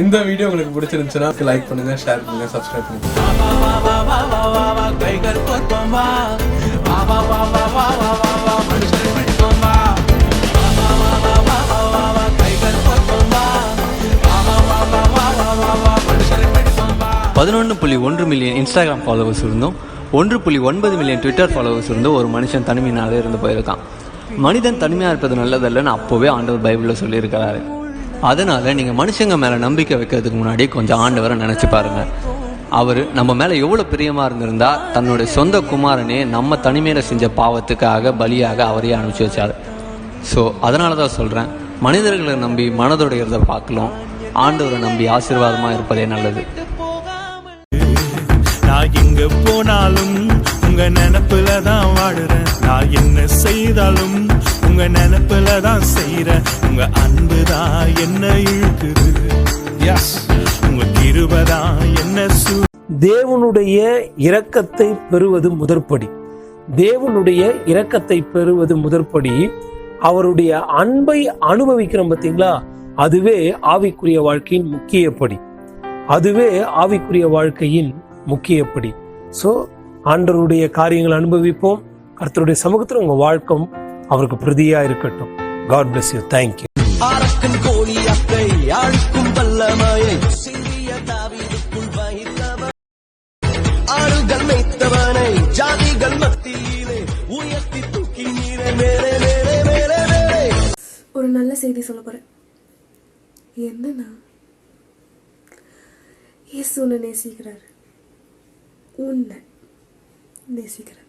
இந்த வீடியோ உங்களுக்கு பிடிச்சிருந்துச்சுன்னா லைக் பண்ணுங்க, ஷேர் பண்ணுங்க, சப்ஸ்கிரைப் பண்ணுங்க. $11.1 மில்லியன் இன்ஸ்டாகிராம் ஃபாலோவர்ஸ் இருந்தும் 1.9 மில்லியன் ட்விட்டர் ஃபாலோவர்ஸ் இருந்தும் ஒரு மனுஷன் தனிமையினாலே இருந்து போயிருக்கான். மனிதன் தனிமையாக இருப்பது நல்லதல்லன்னு அப்போவே ஆண்டவர் பைபிளில் சொல்லியிருக்கிறாரு. அதனால் நீங்கள் மனுஷங்க மேலே நம்பிக்கை வைக்கிறதுக்கு முன்னாடி கொஞ்சம் ஆண்டவரை நினச்சி பாருங்கள். அவர் நம்ம மேலே எவ்வளோ பிரியமாக இருந்திருந்தா தன்னுடைய சொந்த குமாரனே நம்ம தனிமையில் செஞ்ச பாவத்துக்காக பலியாக அவரையே அனுப்பிச்சி வச்சார். ஸோ அதனால தான் சொல்கிறேன், மனிதர்களை நம்பி மனதோடைகிறத பார்க்கலாம், ஆண்டவரை நம்பி ஆசீர்வாதமாக இருப்பதே நல்லது. நான் எங்க போனாலும் உங்க நினைப்புல தான் வாடுறேன். நான் என்ன செய்தாலும் உங்க நினைப்புல தான் செய்யறேன். உங்க அன்புதான் என்ன இழுக்குது, உங்க கிருபைதான் என்ன. தேவனுடைய இரக்கத்தை பெறுவது முதற்படி. தேவனுடைய இரக்கத்தை பெறுவது முதற்படி. அவருடைய அன்பை அனுபவிக்கிறோம் பார்த்தீங்களா, அதுவே ஆவிக்குரிய வாழ்க்கையின் முக்கியப்படி. அதுவே ஆவிக்குரிய வாழ்க்கையின் முக்கியப்படி. ஸோ ஆண்டவருடைய காரியங்களை அனுபவிப்போம். கர்த்தருடைய சமூகத்தில் உங்க வாழ்க்கை அவருக்கு பிரதியா இருக்கட்டும். God bless you. Thank you. ஆரக்கன் கோலியாக்கை ஆளுக்கும் வல்லமையை சிறிய தாவீதுக்குள் வகித்தவர், ஆளுகள் மேய்த்தவனை ஜாதிகள் மத்தியிலே உயர்த்தி தூக்கி நீரே மேலே மேலே மேலே மேலே. ஒரு நல்ல செய்தி சொல்ல போறேன். என்னன்னா, இயேசு உன்னை நேசிக்கிறார், உன்னை நேசிக்கிறார்.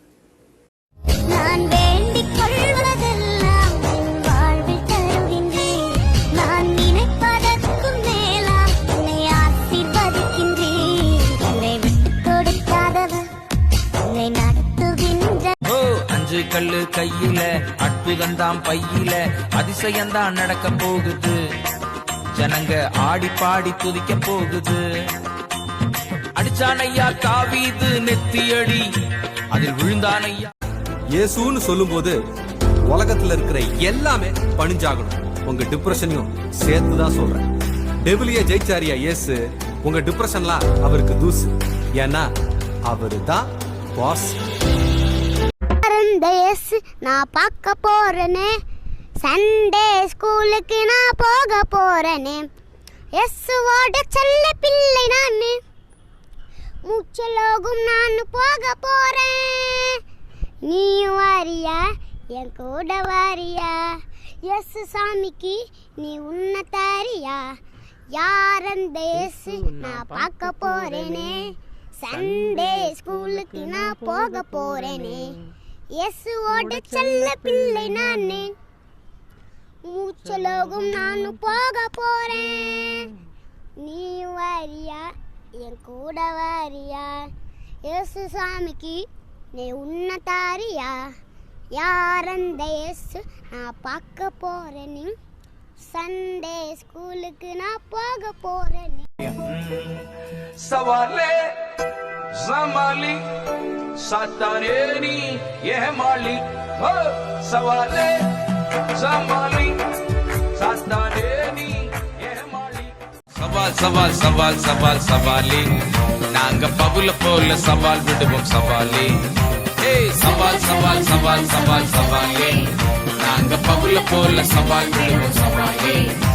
நான் வேண்டிக் கொள்வதெல்லாம் என் வாழ்வில் தருகின்றேன். நான் நினைப்பதற்கும் மேலாம் உன்னை ஆசீர்வதிக்கின்றேன். உன்னை விட்டுக் கொடுக்காதவர் உன்னை நடத்துகின்ற. அஞ்சு கல்லு கையில, அற்புதந்தாம் பையில, அதிசயந்தான் நடக்க போகுது. ஜனங்க ஆடி பாடி துதிக்க போகுது. அடிச்சானையா தாவீது நெத்தியடி, அதில் விழுந்தானையா. இயேசுன்னு சொல்லும் போது உலகத்துல இருக்கிற எல்லாமே பணிஞ்சாகணும். உங்க டிப்ரெஷனையும் சேர்த்துதான் சொல்றேன். டெவிலிய ஜெயிச்சாரியா இயேசு, உங்க டிப்ரெஷன்லாம் அவருக்கு தூசு. ஏன்னா அவரு தான் பாஸ். நான் பார்க்க போறேனே, சண்டே ஸ்கூலுக்கு நான் போக போறேனே. இயேசுவோட செல்ல பிள்ளை நானு, மூச்சலோகும் நான் போக போறேன். நீ வாரியா, என் கூட வாரியா, இயேசு சாமிக்கு நீ உன்னை தாரியா. யார் அந்த இயேசு நான் பார்க்க போறேனே, சண்டே ஸ்கூலுக்கு நான் போக போறேனே. இயேசுவோட செல்ல பிள்ளை நானே, மூச்சலோகும் நான் போக போறேன். நீ வாரியா, என் கூட வாரியா, இயேசு சாமிக்கு நீ உன்னை தாரியா. யார் அந்த இயேசு நான் பார்க்க போறேனே, சண்டே ஸ்கூலுக்கு நான் போக போறேனே. சவாலே ஜமாலி சாத்தானே நீ ஏமாலி. சவாலே ஜமாலி சாத்தானே நீ ஏமாலி. சவால் சவால் சவால் சவால் சவாலி, நாங்க பவுல போல சவால் விடுவோம் சவாலி. சவால் சவால் சவால் சவால் சவாலி, நாங்க பவுல போல சவால் விடுவோம் சவாலி.